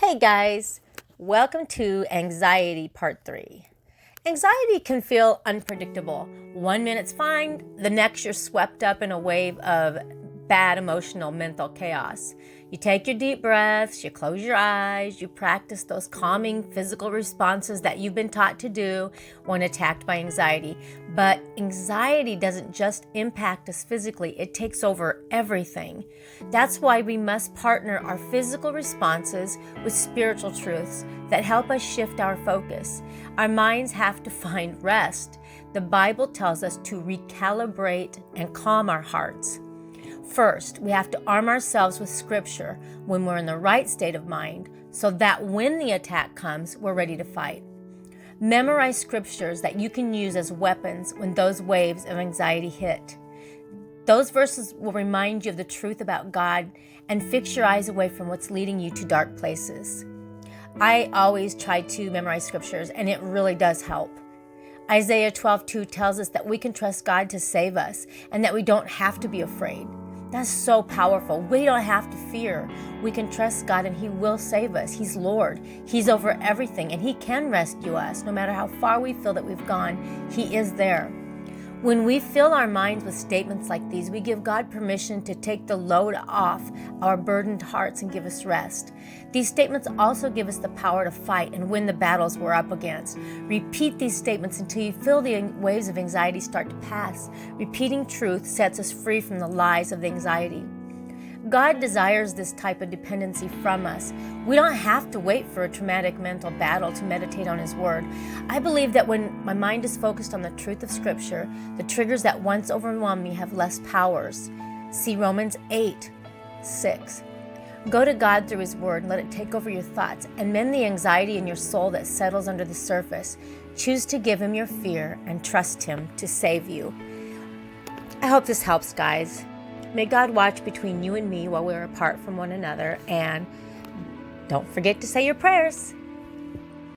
Hey guys, welcome to Anxiety Part 3. Anxiety can feel unpredictable. 1 minute's fine, the next you're swept up in a wave of bad emotional mental chaos. You take your deep breaths, you close your eyes, you practice those calming physical responses that you've been taught to do when attacked by anxiety. But anxiety doesn't just impact us physically, it takes over everything. That's why we must partner our physical responses with spiritual truths that help us shift our focus. Our minds have to find rest. The Bible tells us to recalibrate and calm our hearts. First, we have to arm ourselves with Scripture when we're in the right state of mind so that when the attack comes, we're ready to fight. Memorize scriptures that you can use as weapons when those waves of anxiety hit. Those verses will remind you of the truth about God and fix your eyes away from what's leading you to dark places. I always try to memorize scriptures, and it really does help. Isaiah 12:2 tells us that we can trust God to save us and that we don't have to be afraid. That's so powerful. We don't have to fear. We can trust God and He will save us. He's Lord. He's over everything and He can rescue us. No matter how far we feel that we've gone, He is there. When we fill our minds with statements like these, we give God permission to take the load off our burdened hearts and give us rest. These statements also give us the power to fight and win the battles we're up against. Repeat these statements until you feel the waves of anxiety start to pass. Repeating truth sets us free from the lies of the anxiety. God desires this type of dependency from us. We don't have to wait for a traumatic mental battle to meditate on His Word. I believe that when my mind is focused on the truth of Scripture, the triggers that once overwhelmed me have less powers. See Romans 8:6. Go to God through His Word and let it take over your thoughts and mend the anxiety in your soul that settles under the surface. Choose to give Him your fear and trust Him to save you. I hope this helps, guys. May God watch between you and me while we're apart from one another, and don't forget to say your prayers.